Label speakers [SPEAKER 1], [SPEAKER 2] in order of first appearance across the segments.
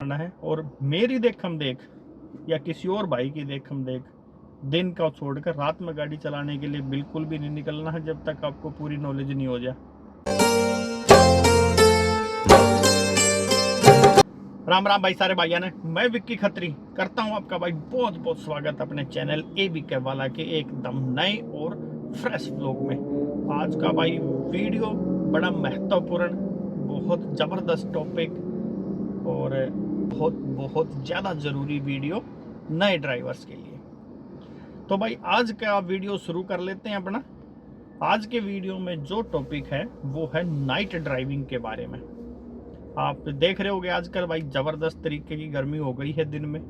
[SPEAKER 1] चलाना है और मेरी देखम देख या किसी और भाई की देखम देख दिन का छोड़कर रात में गाड़ी चलाने के लिए बिल्कुल भी नहीं निकलना है जब तक आपको पूरी नॉलेज नहीं हो जाए। राम राम भाई सारे भाइयों ने, मैं विक्की खत्री करता हूं आपका भाई बहुत बहुत स्वागत अपने चैनल एबीके वाला के एकदम नए और फ्रेश व्लॉग में। आज का भाई वीडियो बड़ा महत्वपूर्ण, बहुत ज़बरदस्त टॉपिक और बहुत बहुत ज़्यादा ज़रूरी वीडियो नए ड्राइवर्स के लिए। तो भाई आज का वीडियो शुरू कर लेते हैं अपना। आज के वीडियो में जो टॉपिक है वो है नाइट ड्राइविंग के बारे में। आप देख रहे होगे आजकल भाई ज़बरदस्त तरीके की गर्मी हो गई है, दिन में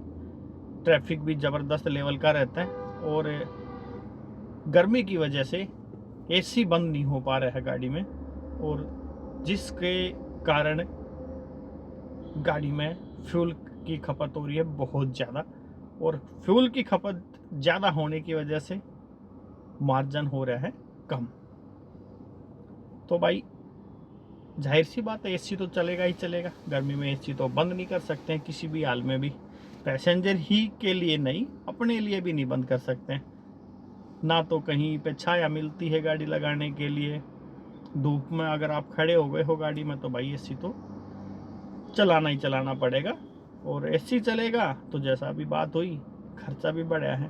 [SPEAKER 1] ट्रैफिक भी ज़बरदस्त लेवल का रहता है और गर्मी की वजह से एसी बंद नहीं हो पा रहा है गाड़ी में, और जिसके कारण गाड़ी में फ्यूल की खपत हो रही है बहुत ज़्यादा, और फ्यूल की खपत ज़्यादा होने की वजह से मार्जिन हो रहा है कम। तो भाई जाहिर सी बात है एसी तो चलेगा ही चलेगा, गर्मी में एसी तो बंद नहीं कर सकते हैं किसी भी हाल में भी। पैसेंजर ही के लिए नहीं, अपने लिए भी नहीं बंद कर सकते हैं। ना तो कहीं पे छाया मिलती है गाड़ी लगाने के लिए, धूप में अगर आप खड़े हो गए हो गाड़ी में तो भाई एसी तो चलाना ही चलाना पड़ेगा। और एसी चलेगा तो जैसा अभी बात हुई, खर्चा भी बढ़ा है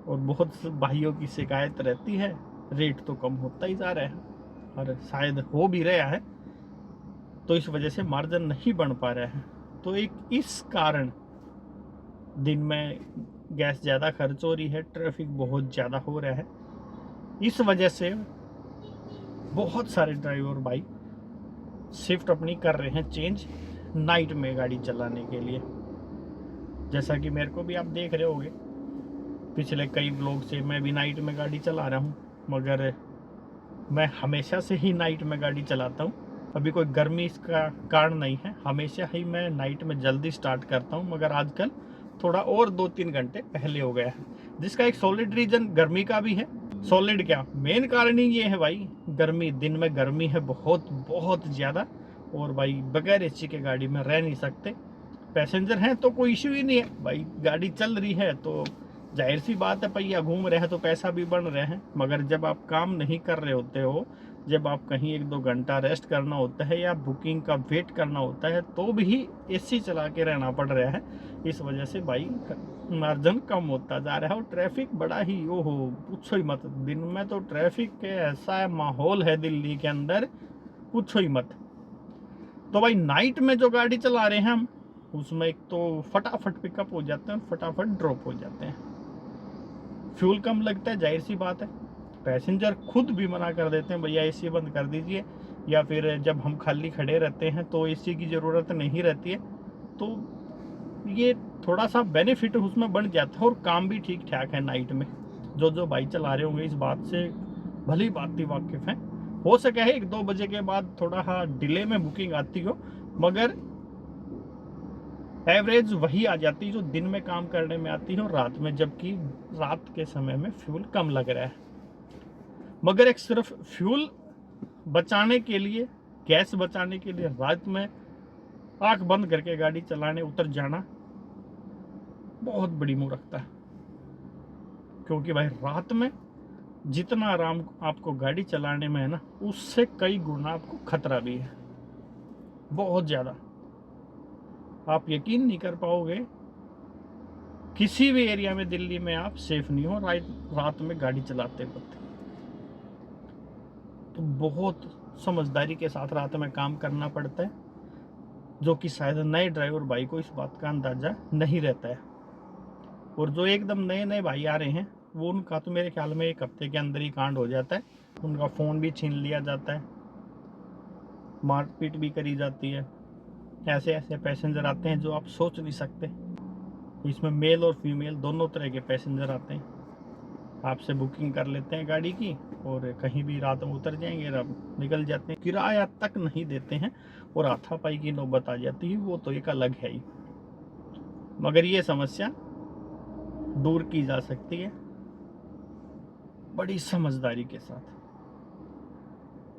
[SPEAKER 1] और बहुत भाइयों की शिकायत रहती है रेट तो कम होता ही जा रहा है और शायद हो भी रहा है, तो इस वजह से मार्जिन नहीं बन पा रहा है। तो एक इस कारण दिन में गैस ज़्यादा खर्च हो रही है, ट्रैफिक बहुत ज़्यादा हो रहा है। इस वजह से बहुत सारे ड्राइवर भाई शिफ्ट अपनी कर रहे हैं चेंज नाइट में गाड़ी चलाने के लिए। जैसा कि मेरे को भी आप देख रहे होगे, पिछले कई व्लॉग से मैं भी नाइट में गाड़ी चला रहा हूँ, मगर मैं हमेशा से ही नाइट में गाड़ी चलाता हूँ। अभी कोई गर्मी इसका कारण नहीं है, हमेशा ही मैं नाइट में जल्दी स्टार्ट करता हूँ, मगर आजकल थोड़ा और 2-3 घंटे पहले हो गया है, जिसका एक सॉलिड रीज़न गर्मी का भी है। सॉलिड क्या, मेन कारण ही ये है भाई, गर्मी, दिन में गर्मी है बहुत बहुत ज़्यादा, और भाई बगैर एसी के गाड़ी में रह नहीं सकते। पैसेंजर हैं तो कोई इश्यू ही नहीं है भाई, गाड़ी चल रही है तो जाहिर सी बात है पहिया घूम रहे हैं तो पैसा भी बन रहे हैं। मगर जब आप काम नहीं कर रहे होते हो, जब आप कहीं 1-2 घंटा रेस्ट करना होता है या बुकिंग का वेट करना होता है, तो भी एसी चला के रहना पड़ रहा है। इस वजह से भाई मार्जिन कम होता जा रहा है और ट्रैफिक बड़ा ही, ओहो पूछो ही मत। दिन में तो ट्रैफिक के ऐसा माहौल है दिल्ली के अंदर, पूछो ही मत। तो भाई नाइट में जो गाड़ी चला रहे हैं हम, उसमें एक तो फटाफट पिकअप हो जाते हैं, फटाफट ड्रॉप हो जाते हैं, फ्यूल कम लगता है, जाहिर सी बात है। पैसेंजर खुद भी मना कर देते हैं भैया एसी बंद कर दीजिए, या फिर जब हम खाली खड़े रहते हैं तो एसी की ज़रूरत नहीं रहती है। तो ये थोड़ा सा बेनिफिट उसमें बढ़ जाता है और काम भी ठीक ठाक है नाइट में। जो भाई चला रहे होंगे इस बात से भली बात वाकिफ़ हैं। हो सके है 1-2 बजे के बाद थोड़ा डिले में बुकिंग आती हो, मगर एवरेज वही आ जाती है जो दिन में काम करने में आती है और रात में, जबकि रात के समय में फ्यूल कम लग रहा है। मगर एक सिर्फ फ्यूल बचाने के लिए, गैस बचाने के लिए रात में आंख बंद करके गाड़ी चलाने उतर जाना बहुत बड़ी मूर्खता है, क्योंकि भाई रात में जितना आराम आपको गाड़ी चलाने में है ना, उससे कई गुना आपको खतरा भी है, बहुत ज़्यादा। आप यकीन नहीं कर पाओगे, किसी भी एरिया में दिल्ली में आप सेफ नहीं हो रात में गाड़ी चलाते वक्त। तो बहुत समझदारी के साथ रात में काम करना पड़ता है, जो कि शायद नए ड्राइवर भाई को इस बात का अंदाज़ा नहीं रहता है। और जो एकदम नए नए भाई आ रहे हैं, वो उनका तो मेरे ख्याल में 1 हफ्ते के अंदर ही कांड हो जाता है। उनका फ़ोन भी छीन लिया जाता है, मारपीट भी करी जाती है। ऐसे ऐसे पैसेंजर आते हैं जो आप सोच नहीं सकते। इसमें मेल और फीमेल दोनों तरह के पैसेंजर आते हैं। आपसे बुकिंग कर लेते हैं गाड़ी की और कहीं भी रात में उतर जाएंगे, निकल जाते हैं, किराया तक नहीं देते हैं और हाथापाई की नौबत आ जाती है, वो तो एक अलग है ही। मगर ये समस्या दूर की जा सकती है बड़ी समझदारी के साथ।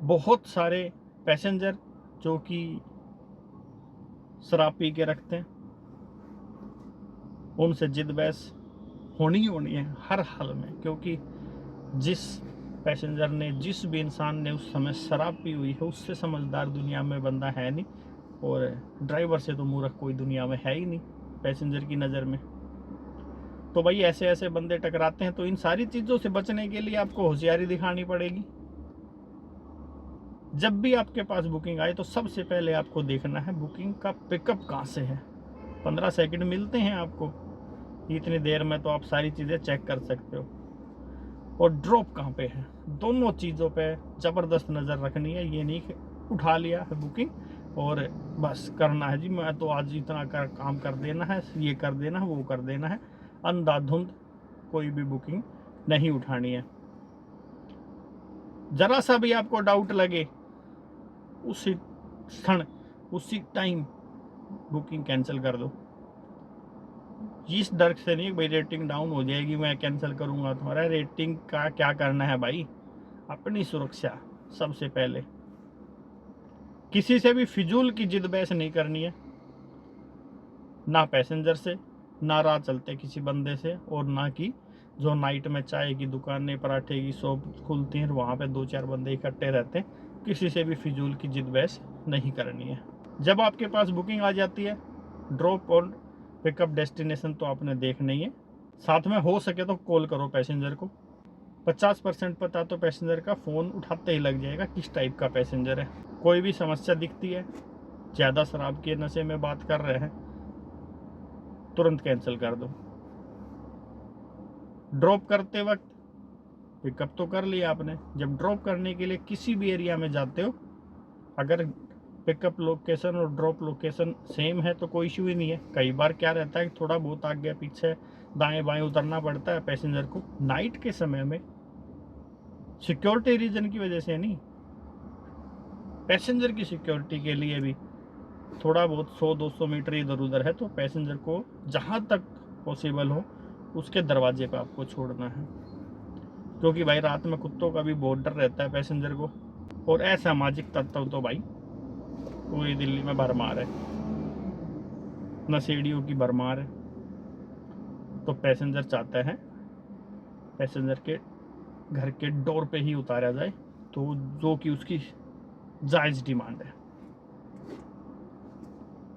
[SPEAKER 1] बहुत सारे पैसेंजर जो कि शराब पी के रखते हैं, उनसे जिद बहस होनी ही होनी है हर हाल में, क्योंकि जिस पैसेंजर ने, जिस भी इंसान ने उस समय शराब पी हुई है, उससे समझदार दुनिया में बंदा है नहीं, और ड्राइवर से तो मूर्ख कोई दुनिया में है ही नहीं पैसेंजर की नज़र में। तो भाई ऐसे ऐसे बंदे टकराते हैं, तो इन सारी चीज़ों से बचने के लिए आपको होशियारी दिखानी पड़ेगी। जब भी आपके पास बुकिंग आए तो सबसे पहले आपको देखना है बुकिंग का पिकअप कहाँ से है। 15 सेकंड मिलते हैं आपको, इतनी देर में तो आप सारी चीज़ें चेक कर सकते हो। और ड्रॉप कहाँ पे है, दोनों चीज़ों पे ज़बरदस्त नज़र रखनी है। ये नहीं कि उठा लिया है बुकिंग और बस करना है जी, मैं तो आज इतना काम कर देना है, ये कर देना है, वो कर देना है। अंधाधुंध कोई भी बुकिंग नहीं उठानी है। जरा सा भी आपको डाउट लगे, उसी क्षण उसी टाइम बुकिंग कैंसिल कर दो। इस डर से नहीं भाई रेटिंग डाउन हो जाएगी, मैं कैंसिल करूंगा, तुम्हारा रेटिंग का क्या करना है भाई, अपनी सुरक्षा सबसे पहले। किसी से भी फिजूल की जिद बहस नहीं करनी है, ना पैसेंजर से, ना राह चलते किसी बंदे से, और ना कि जो नाइट में चाय की दुकानें, पराठे की शॉप खुलती हैं, वहाँ पे 2-4 बंदे इकट्ठे रहते हैं, किसी से भी फिजूल की जिद बहस नहीं करनी है। जब आपके पास बुकिंग आ जाती है, ड्रॉप और पिकअप डेस्टिनेशन तो आपने देखना ही है। साथ में हो सके तो कॉल करो पैसेंजर को। 50% पता तो पैसेंजर का फ़ोन उठाते ही लग जाएगा किस टाइप का पैसेंजर है। कोई भी समस्या दिखती है, ज़्यादा शराब के नशे में बात कर रहे हैं, तुरंत कैंसिल कर दो। ड्रॉप करते वक्त पिकअप तो कर लिया आपने, जब ड्रॉप करने के लिए किसी भी एरिया में जाते हो, अगर पिकअप लोकेशन और ड्रॉप लोकेशन सेम है तो कोई इशू ही नहीं है। कई बार क्या रहता है कि थोड़ा बहुत आगे पीछे दाएं बाएं उतरना पड़ता है पैसेंजर को, नाइट के समय में, सिक्योरिटी रीजन की वजह से नहीं, पैसेंजर की सिक्योरिटी के लिए भी थोड़ा बहुत 100-200 मीटर इधर उधर है तो पैसेंजर को जहाँ तक पॉसिबल हो उसके दरवाजे पर आपको छोड़ना है, क्योंकि भाई रात में कुत्तों का भी बहुत डर रहता है पैसेंजर को, और असामाजिक तत्व तो भाई पूरी दिल्ली में भरमार है, नशेड़ियों की भरमार है। तो पैसेंजर चाहते हैं पैसेंजर के घर के डोर पे ही उतारा जाए, तो जो कि उसकी जायज़ डिमांड है।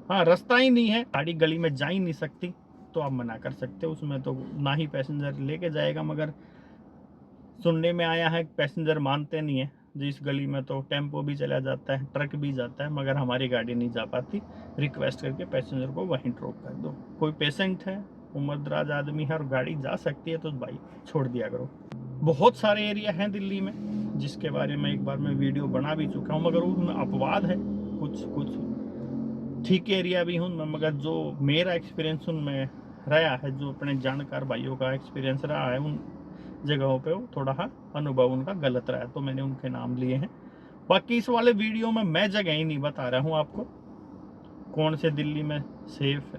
[SPEAKER 1] हाँ, रास्ता ही नहीं है, गाड़ी गली में जा ही नहीं सकती, तो आप मना कर सकते हो, उसमें तो ना ही पैसेंजर लेके जाएगा। मगर सुनने में आया है पैसेंजर मानते नहीं है, जिस गली में तो टेम्पो भी चला जाता है, ट्रक भी जाता है, मगर हमारी गाड़ी नहीं जा पाती। रिक्वेस्ट करके पैसेंजर को वहीं ड्रॉप कर दो। कोई पेशेंट है, उम्रदराज आदमी है और गाड़ी जा सकती है तो भाई छोड़ दिया करो। बहुत सारे एरिया हैं दिल्ली में जिसके बारे में एक बार मैं वीडियो बना भी चुका हूँ, मगर उनमें अपवाद है, कुछ ठीक एरिया भी हूँ, मगर जो मेरा एक्सपीरियंस उनमें रहा है, जो अपने जानकार भाइयों का एक्सपीरियंस रहा है उन जगहों पे, थोड़ा अनुभव उनका गलत रहा है, तो मैंने उनके नाम लिए हैं। बाकी इस वाले वीडियो में मैं जगह ही नहीं बता रहा हूँ आपको, कौन से दिल्ली में सेफ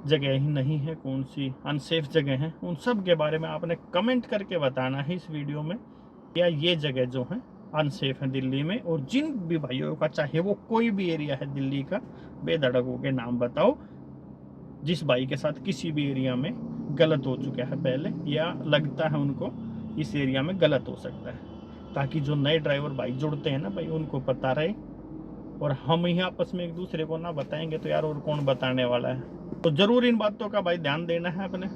[SPEAKER 1] जगह ही नहीं है, कौन सी अनसेफ जगह है, उन सब के बारे में आपने कमेंट करके बताना है इस वीडियो में, या ये जगह जो है अनसेफ है दिल्ली में। और जिन भी भाइयों का, चाहे वो कोई भी एरिया है दिल्ली का, बेधड़क होकर नाम बताओ जिस भाई के साथ किसी भी एरिया में गलत हो चुका है पहले, या लगता है उनको इस एरिया में गलत हो सकता है, ताकि जो नए ड्राइवर भाई जुड़ते हैं ना भाई, उनको पता रहे। और हम ही आपस में एक दूसरे को ना बताएंगे तो यार और कौन बताने वाला है। तो ज़रूर इन बातों का भाई ध्यान देना है। अपने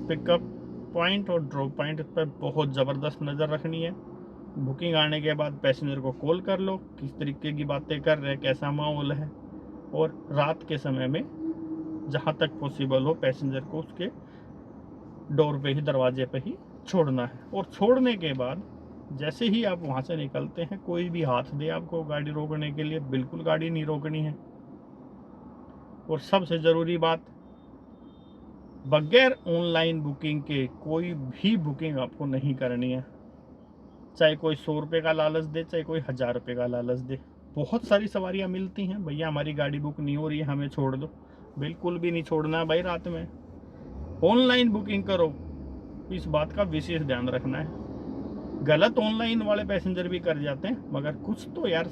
[SPEAKER 1] पिकअप पॉइंट और ड्रॉप पॉइंट पर बहुत ज़बरदस्त नज़र रखनी है। बुकिंग आने के बाद पैसेंजर को कॉल कर लो, किस तरीके की बातें कर रहे हैं, कैसा माहौल है, और रात के समय में जहाँ तक पॉसिबल हो पैसेंजर को उसके डोर पे ही, दरवाजे पे ही छोड़ना है। और छोड़ने के बाद जैसे ही आप वहाँ से निकलते हैं, कोई भी हाथ दे आपको गाड़ी रोकने के लिए, बिल्कुल गाड़ी नहीं रोकनी है। और सबसे ज़रूरी बात, बगैर ऑनलाइन बुकिंग के कोई भी बुकिंग आपको नहीं करनी है, चाहे कोई 100 रुपये का लालच दे, चाहे कोई 1000 रुपये का लालच दे। बहुत सारी सवारियाँ मिलती हैं, भैया हमारी गाड़ी बुक नहीं हो रही है, हमें छोड़ दो। बिल्कुल भी नहीं छोड़ना है भाई, रात में ऑनलाइन बुकिंग करो, इस बात का विशेष ध्यान रखना है। गलत ऑनलाइन वाले पैसेंजर भी कर जाते हैं, मगर कुछ तो यार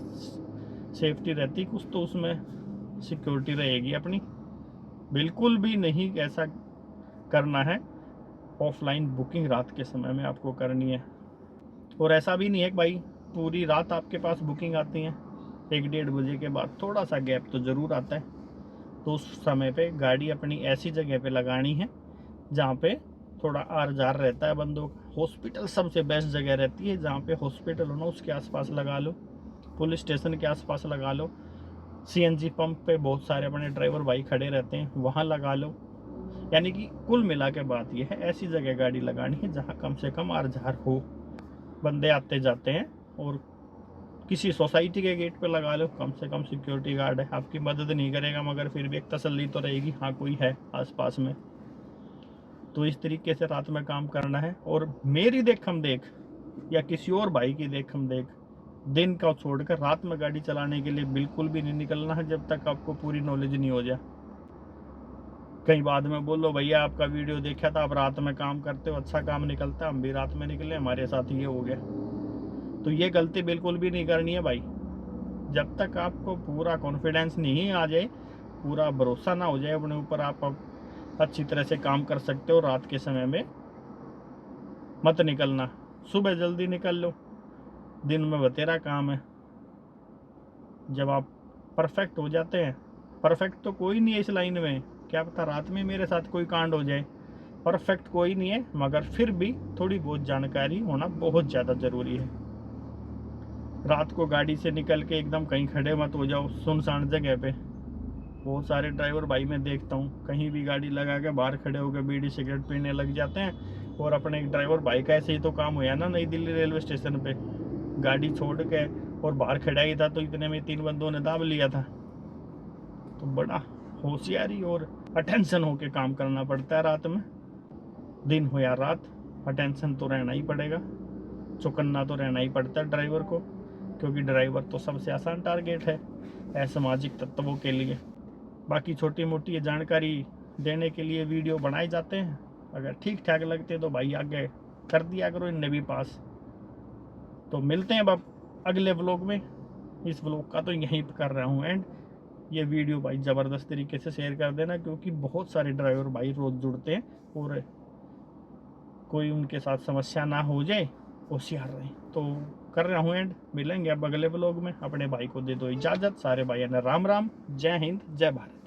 [SPEAKER 1] सेफ्टी रहती, कुछ तो उसमें सिक्योरिटी रहेगी अपनी। बिल्कुल भी नहीं ऐसा करना है। ऑफलाइन बुकिंग रात के समय में आपको करनी है। और ऐसा भी नहीं है कि भाई पूरी रात आपके पास बुकिंग आती है। 1-1:30 बजे के बाद थोड़ा सा गैप तो ज़रूर आता है। तो उस समय पे गाड़ी अपनी ऐसी जगह पे लगानी है जहाँ पे थोड़ा आर जार रहता है बंदों का। हॉस्पिटल सबसे बेस्ट जगह रहती है, जहाँ पे हॉस्पिटल हो ना उसके आसपास लगा लो, पुलिस स्टेशन के आसपास लगा लो, सीएनजी पंप पे बहुत सारे अपने ड्राइवर भाई खड़े रहते हैं वहाँ लगा लो। यानी कि कुल मिला के बात यह है, ऐसी जगह गाड़ी लगानी है जहाँ कम से कम आर जार हो, बंदे आते जाते हैं। और किसी सोसाइटी के गेट पे लगा लो, कम से कम सिक्योरिटी गार्ड है, आपकी मदद नहीं करेगा मगर फिर भी एक तसल्ली तो रहेगी, हाँ कोई है आसपास में। तो इस तरीके से रात में काम करना है। और मेरी देखम देख या किसी और भाई की देखम देख, दिन का छोड़कर रात में गाड़ी चलाने के लिए बिल्कुल भी नहीं निकलना है जब तक आपको पूरी नॉलेज नहीं हो जाए। कहीं बाद में बोलो भैया आपका वीडियो देखा था, आप रात में काम करते हो, अच्छा काम निकलता है, हम भी रात में निकले, हमारे साथ ये हो गया। तो ये गलती बिल्कुल भी नहीं करनी है भाई। जब तक आपको पूरा कॉन्फिडेंस नहीं आ जाए, पूरा भरोसा ना हो जाए अपने ऊपर, आप अच्छी तरह से काम कर सकते हो रात के समय में मत निकलना। सुबह जल्दी निकल लो, दिन में बतेरा काम है। जब आप परफेक्ट हो जाते हैं, परफेक्ट तो कोई नहीं है इस लाइन में, क्या पता रात में मेरे साथ कोई कांड हो जाए। परफेक्ट कोई नहीं है मगर फिर भी थोड़ी बहुत जानकारी होना बहुत ज़्यादा ज़रूरी है। रात को गाड़ी से निकल के एकदम कहीं खड़े मत हो जाओ सुनसान जगह पे। बहुत सारे ड्राइवर भाई मैं देखता हूँ कहीं भी गाड़ी लगा के बाहर खड़े होकर बीड़ी सिगरेट पीने लग जाते हैं। और अपने एक ड्राइवर भाई का ऐसे ही तो काम हुआ ना नई दिल्ली रेलवे स्टेशन पे, गाड़ी छोड़ के और बाहर खड़ा ही था तो इतने में 3 बंदों ने दाब लिया था। तो बड़ा होशियारी और अटेंशन होके काम करना पड़ता है रात में। दिन हो या रात, अटेंशन तो रहना ही पड़ेगा, चौकन्ना तो रहना ही पड़ता है ड्राइवर को, क्योंकि ड्राइवर तो सबसे आसान टारगेट है असामाजिक तत्वों के लिए। बाकी छोटी मोटी ये जानकारी देने के लिए वीडियो बनाए जाते हैं, अगर ठीक ठाक लगते तो भाई आगे कर दिया करो इनने भी पास। तो मिलते हैं अब अगले व्लॉग में। इस व्लॉग का तो यहीं पर कर रहा हूँ एंड। ये वीडियो भाई ज़बरदस्त तरीके से शेयर कर देना, क्योंकि बहुत सारे ड्राइवर भाई रोज़ जुड़ते हैं और कोई उनके साथ समस्या ना हो जाए, होशियार रहे। तो कर रहा हूँ एंड। मिलेंगे अब अगले व्लॉग में। अपने भाई को दे दो इजाज़त। सारे भाइयों ने राम राम, जय हिंद, जय भारत।